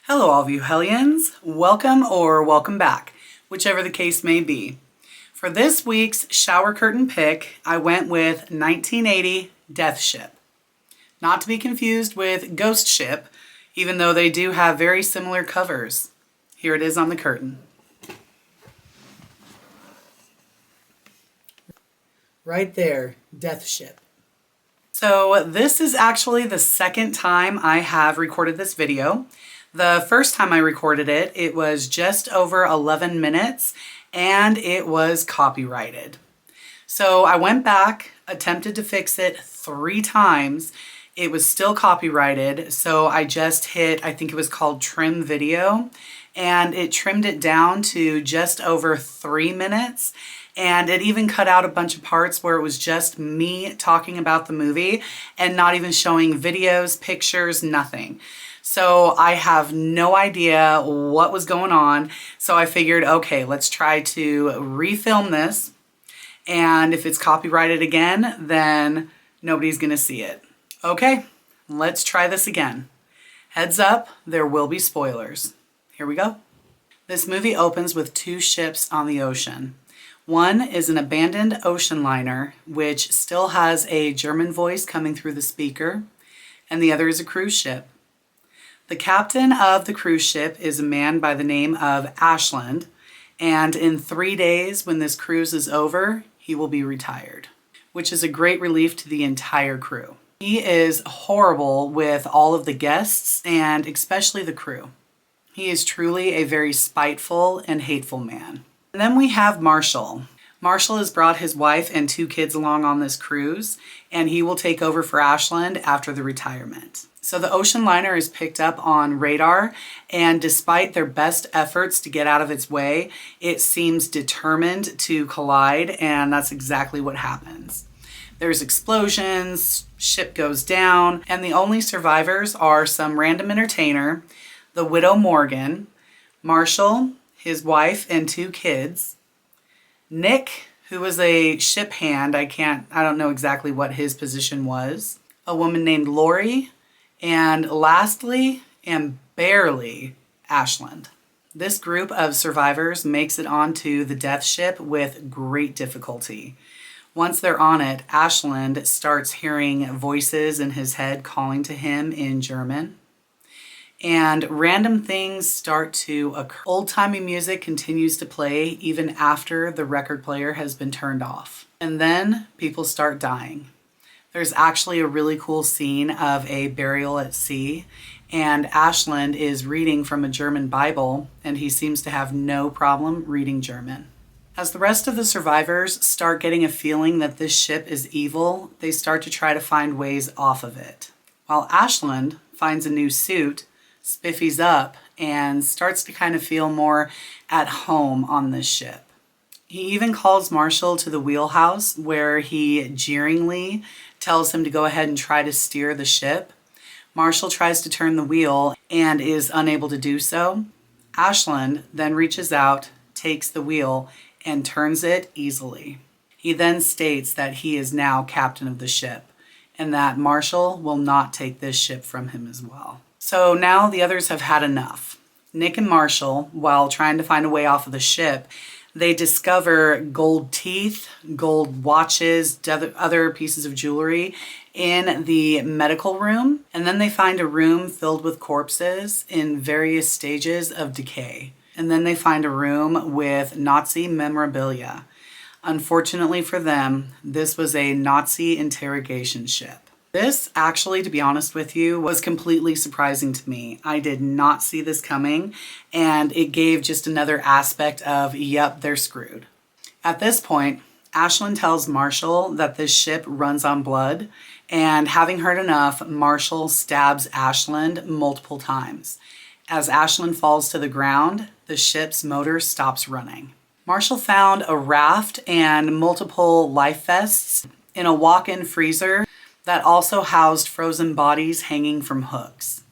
Hello all of you hellions, welcome or welcome back, whichever the case may be. For this week's shower curtain pick, I went with 1980 Death Ship. Not to be confused with Ghost Ship, even though they do have very similar covers. Here it is on the curtain. Right there, Death Ship. So this is actually the second time I have recorded this video. The first time I recorded it, it was just over 11 minutes and it was copyrighted. So I went back, attempted to fix it 3 times. It was still copyrighted, so I just hit, I think it was called trim video, and it trimmed it down to just over 3 minutes. And it even cut out a bunch of parts where it was just me talking about the movie and not even showing videos, pictures, nothing. So I have no idea what was going on. So I figured, okay, let's try to refilm this. And if it's copyrighted again, then nobody's gonna see it. Okay, let's try this again. Heads up, there will be spoilers. Here we go. This movie opens with 2 ships on the ocean. One is an abandoned ocean liner, which still has a German voice coming through the speaker, and the other is a cruise ship. The captain of the cruise ship is a man by the name of Ashland, and in 3 days, when this cruise is over, he will be retired, which is a great relief to the entire crew. He is horrible with all of the guests and especially the crew. He is truly a very spiteful and hateful man. And then we have Marshall. Marshall has brought his wife and 2 kids along on this cruise, and he will take over for Ashland after the retirement. So the ocean liner is picked up on radar, and despite their best efforts to get out of its way, it seems determined to collide, and that's exactly what happens. There's explosions, ship goes down, and the only survivors are some random entertainer, the widow Morgan, Marshall, his wife and 2 kids, Nick, who was a ship hand, I don't know exactly what his position was, a woman named Lori, and lastly, and barely, Ashland. This group of survivors makes it onto the death ship with great difficulty. Once they're on it, Ashland starts hearing voices in his head calling to him in German. And random things start to occur. Old-timey music continues to play even after the record player has been turned off. And then people start dying. There's actually a really cool scene of a burial at sea, and Ashland is reading from a German Bible, and he seems to have no problem reading German. As the rest of the survivors start getting a feeling that this ship is evil, they start to try to find ways off of it. While Ashland finds a new suit, spiffies up, and starts to kind of feel more at home on this ship. He even calls Marshall to the wheelhouse where he jeeringly tells him to go ahead and try to steer the ship. Marshall tries to turn the wheel and is unable to do so. Ashland then reaches out, takes the wheel, and turns it easily. He then states that he is now captain of the ship and that Marshall will not take this ship from him as well. So now the others have had enough. Nick and Marshall, while trying to find a way off of the ship, they discover gold teeth, gold watches, other pieces of jewelry in the medical room. And then they find a room filled with corpses in various stages of decay. And then they find a room with Nazi memorabilia. Unfortunately for them, this was a Nazi interrogation ship. This actually, to be honest with you, was completely surprising to me. I did not see this coming, and it gave just another aspect of, yep, they're screwed. At this point, Ashland tells Marshall that this ship runs on blood, and having heard enough, Marshall stabs Ashland multiple times. As Ashland falls to the ground, the ship's motor stops running. Marshall found a raft and multiple life vests in a walk-in freezer that also housed frozen bodies hanging from hooks.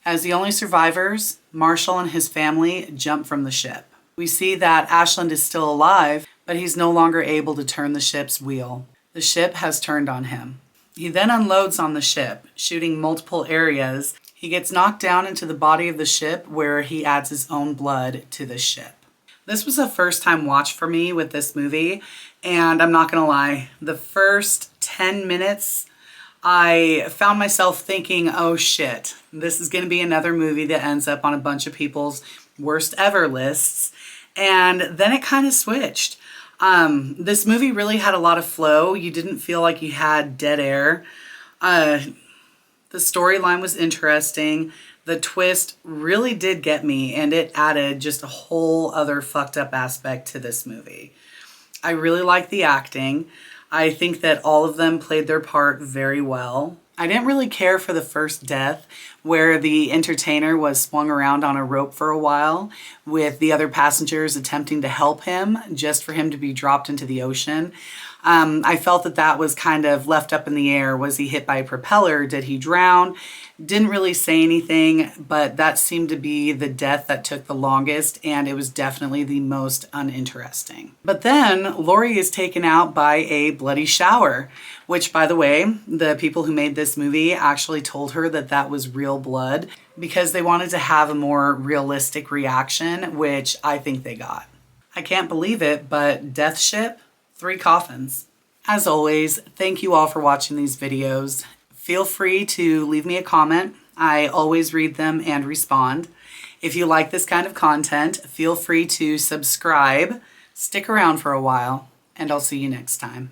As the only survivors, Marshall and his family jump from the ship. We see that Ashland is still alive, but he's no longer able to turn the ship's wheel. The ship has turned on him. He then unloads on the ship, shooting multiple areas. He gets knocked down into the body of the ship where he adds his own blood to the ship. This was a first time watch for me with this movie, and I'm not gonna lie, the first 10 minutes I found myself thinking, oh shit, this is gonna be another movie that ends up on a bunch of people's worst ever lists. And then it kind of switched. This movie really had a lot of flow. You didn't feel like you had dead air. The storyline was interesting. The twist really did get me, and it added just a whole other fucked up aspect to this movie. I really like the acting. I think that all of them played their part very well. I didn't really care for the first death where the entertainer was swung around on a rope for a while with the other passengers attempting to help him just for him to be dropped into the ocean. I felt that that was kind of left up in the air. Was he hit by a propeller? Did he drown? Didn't really say anything, but that seemed to be the death that took the longest, and it was definitely the most uninteresting. But then Lori is taken out by a bloody shower, which, by the way, the people who made this movie actually told her that that was real blood because they wanted to have a more realistic reaction, which I think they got. I can't believe it, but Death Ship, 3 coffins. As always, thank you all for watching these videos. Feel free to leave me a comment. I always read them and respond. If you like this kind of content, feel free to subscribe, stick around for a while, and I'll see you next time.